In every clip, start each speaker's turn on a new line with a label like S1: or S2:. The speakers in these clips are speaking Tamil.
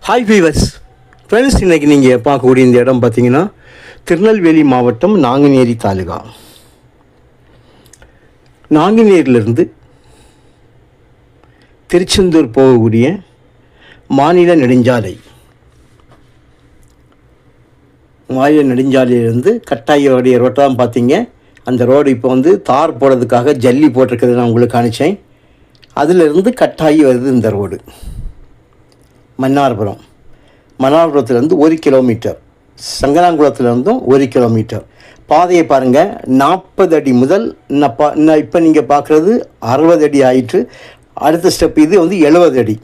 S1: ஹாய் வீவர்ஸ் ஃப்ரெண்ட்ஸ், இன்றைக்கி நீங்கள் பார்க்கக்கூடிய இந்த இடம் பார்த்தீங்கன்னா திருநெல்வேலி மாவட்டம் நாங்குநேரி தாலுகா. நாங்குநேரிலிருந்து திருச்செந்தூர் போகக்கூடிய மாநில நெடுஞ்சாலையிலிருந்து கட்டாயோடைய ரோட்டை தான் பார்த்தீங்க. அந்த ரோடு இப்போ வந்து தார் போடுறதுக்காக ஜல்லி போட்டிருக்கிறது நான் உங்களுக்கு காணித்தேன். அதிலிருந்து கட்டாயி வருது இந்த ரோடு. மன்னார்புரத்துலேருந்து 1 கிலோமீட்டர், சங்கராங்குளத்துலேருந்தும் 1 கிலோமீட்டர். பாதையை பாருங்கள், 40 அடி முதல் இப்போ நீங்கள் பார்க்குறது 60 அடி ஆயிற்று. அடுத்த ஸ்டெப் இது வந்து 70 அடி.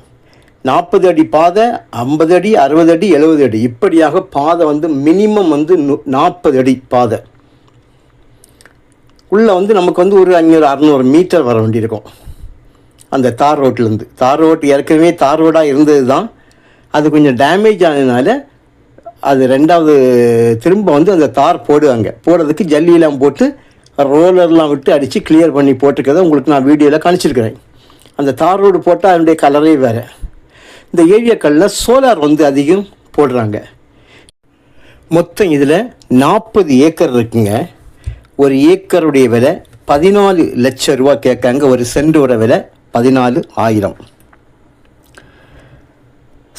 S1: 40 அடி பாதை, 50 அடி, 60 அடி, 70 அடி, இப்படியாக பாதை வந்து மினிமம் வந்து 40 அடி பாதை. உள்ளே வந்து நமக்கு வந்து ஒரு 500-600 மீட்டர் வர வேண்டியிருக்கும் அந்த தார் ரோட்லேருந்து. தார் ரோட் ஏற்கனவே தார் ரோடாக இருந்தது தான், அது கொஞ்சம் டேமேஜ் ஆனதுனால அது ரெண்டாவது திரும்ப வந்து அந்த தார் போடுறதுக்கு ஜல்லியெல்லாம் போட்டு ரோலர்லாம் விட்டு அடித்து கிளியர் பண்ணி போட்டிருக்கிறத உங்களுக்கு நான் வீடியோவில் காணிச்சிருக்கிறேன். அந்த தார் ரோடு போட்டால் அதனுடைய கலரே வேறு. இந்த ஏரியாக்களில் சோலார் வந்து அதிகம் போடுறாங்க. மொத்தம் இதில் 40 ஏக்கர் இருக்குங்க. ஒரு ஏக்கருடைய விலை 14 லட்சம் ரூபா கேட்காங்க. ஒரு சென்டோட விலை 14,000.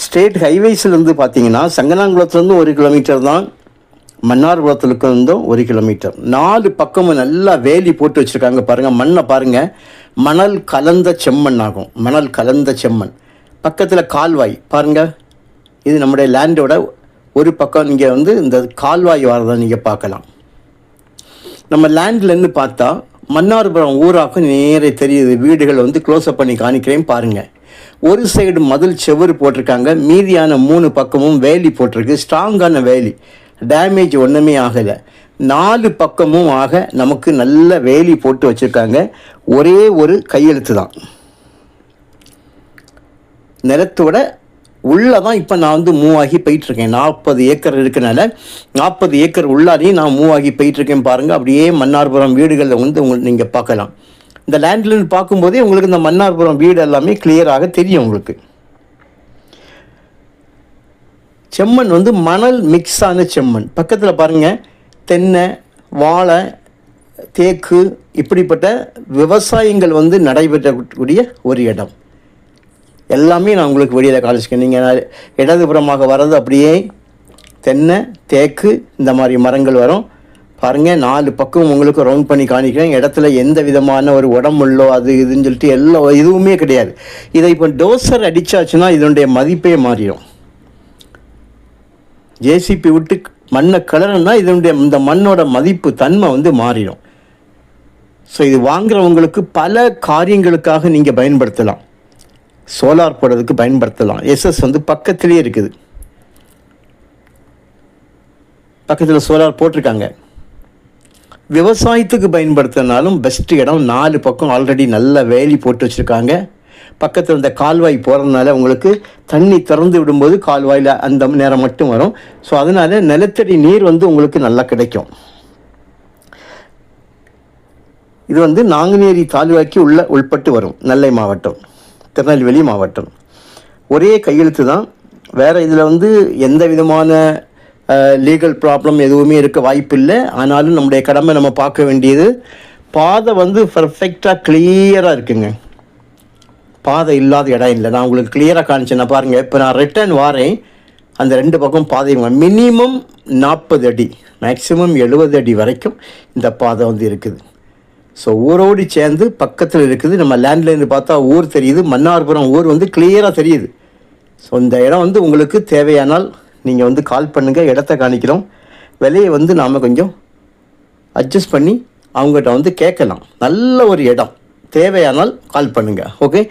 S1: ஸ்டேட் ஹைவேஸ்லேருந்து பார்த்தீங்கன்னா சங்கனாங்குளத்துலேருந்து 1 கிலோமீட்டர் தான், மன்னார்புரத்துக்கு இருந்தும் 1 கிலோமீட்டர். 4 பக்கமும் நல்லா வேலி போட்டு வச்சுருக்காங்க. பாருங்கள், மண்ணை பாருங்கள், மணல் கலந்த செம்மண் ஆகும். மணல் கலந்த செம்மண். பக்கத்தில் கால்வாய் பாருங்கள். இது நம்முடைய லேண்டோட ஒரு பக்கம். நீங்கள் வந்து இந்த கால்வாய் வரதை நீங்கள் பார்க்கலாம். நம்ம லேண்ட்லேருந்து பார்த்தா மன்னார்புரம் ஊராக்கும் நேரே தெரியுது. வீடுகள் வந்து க்ளோஸ்அப் பண்ணி காணிக்கிறேன் பாருங்கள். ஒரு சைடு மதில் செவ்வறு போட்டிருக்காங்க, மீதியான 3 பக்கமும் வேலி போட்டிருக்கு. ஸ்ட்ராங்கான வேலி, டேமேஜ் ஒன்றுமே ஆகலை. 4 பக்கமும் ஆக நமக்கு நல்ல வேலி போட்டு வச்சுருக்காங்க. ஒரே ஒரு கையெழுத்து தான். நிலத்தோட உள்ளே தான் இப்போ நான் வந்து மூவ் ஆகி போயிட்டுருக்கேன். 40 ஏக்கர் இருக்கனால 40 ஏக்கர் உள்ளாரையும் நான் மூவ் ஆகி போயிட்டுருக்கேன் பாருங்கள். அப்படியே மன்னார்புரம் வீடுகளில் வந்து உங்களுக்கு நீங்கள் பார்க்கலாம். இந்த லேண்ட்லேருந்து பார்க்கும்போதே உங்களுக்கு இந்த மன்னார்புரம் வீடு எல்லாமே கிளியராக தெரியும் உங்களுக்கு. செம்மண் வந்து மணல் மிக்ஸான செம்மண். பக்கத்தில் பாருங்கள், தென்னை, வாழை, தேக்கு, இப்படிப்பட்ட விவசாயங்கள் வந்து நடைபெறக்கூடிய ஒரு இடம். எல்லாமே நான் உங்களுக்கு வெளியில் காமிச்சிருக்கேன். நீங்கள் இடதுபுறமாக வர்றது அப்படியே தென்னை, தேக்கு, இந்த மாதிரி மரங்கள் வரும் பாருங்கள். 4 பக்கம் உங்களுக்கு ரவுண்ட் பண்ணி காணிக்கிறேன். இடத்துல எந்த விதமான ஒரு உடம்புள்ளோ அது இதுன்னு சொல்லிட்டு எல்லாம் எதுவுமே கிடையாது. இதை இப்போ டோசர் அடித்தாச்சுன்னா இதனுடைய மதிப்பே மாறிடும். ஜேசிபி விட்டு மண்ணை கிளறுனா இதனுடைய இந்த மண்ணோட மதிப்பு தன்மை வந்து மாறிடும். ஸோ இது வாங்குறவங்களுக்கு பல காரியங்களுக்காக நீங்கள் பயன்படுத்தலாம். சோலார் போடுறதுக்கு பயன்படுத்தலாம். எஸ்எஸ் வந்து பக்கத்துலேயே இருக்குது. பக்கத்தில் சோலார் போட்டிருக்காங்க. விவசாயத்துக்கு பயன்படுத்தினாலும் பெஸ்ட்டு இடம். 4 பக்கம் ஆல்ரெடி நல்ல வேலி போட்டு வச்சுருக்காங்க. பக்கத்தில் இந்த கால்வாய் போகிறதுனால உங்களுக்கு தண்ணி திறந்து விடும்போது கால்வாயில் அந்த நேரம் மட்டும் வரும். ஸோ அதனால் நிலத்தடி நீர் வந்து உங்களுக்கு நல்லா கிடைக்கும். இது வந்து நாங்குநேரி தாலுகாக்கு உள்பட்டு வரும். நெல்லை மாவட்டம், திருநெல்வேலி மாவட்டம். ஒரே கையெழுத்து தான். வேறு இதில் வந்து எந்த விதமான லீகல் ப்ராப்ளம் எதுவுமே இருக்க வாய்ப்பு இல்லை. ஆனாலும் நம்முடைய கடமை நம்ம பார்க்க வேண்டியது, பாதை வந்து பர்ஃபெக்டாக கிளியராக இருக்குங்க. பாதை இல்லாத இடம் இல்லை. நான் உங்களுக்கு கிளியராக காணிச்சேன். பாருங்கள், இப்போ நான் ரிட்டர்ன் வாரேன். அந்த 2 பக்கம் பாதை மினிமம் 40 அடி, மேக்ஸிமம் 70 அடி வரைக்கும் இந்த பாதை வந்து இருக்குது. ஸோ ஊரோடு சேர்ந்து பக்கத்தில் இருக்குது. நம்ம லேண்ட்லேருந்து பார்த்தா ஊர் தெரியுது. மன்னார்புரம் ஊர் வந்து கிளியராக தெரியுது. ஸோ இந்த இடம் வந்து உங்களுக்கு தேவையானால் நீங்கள் வந்து கால் பண்ணுங்கள். இடத்த காணிக்கிறோம். விலையை வந்து நாம் கொஞ்சம் அட்ஜஸ்ட் பண்ணி அவங்ககிட்ட வந்து கேட்கலாம். நல்ல ஒரு இடம். தேவையானால் கால் பண்ணுங்கள். ஓகே.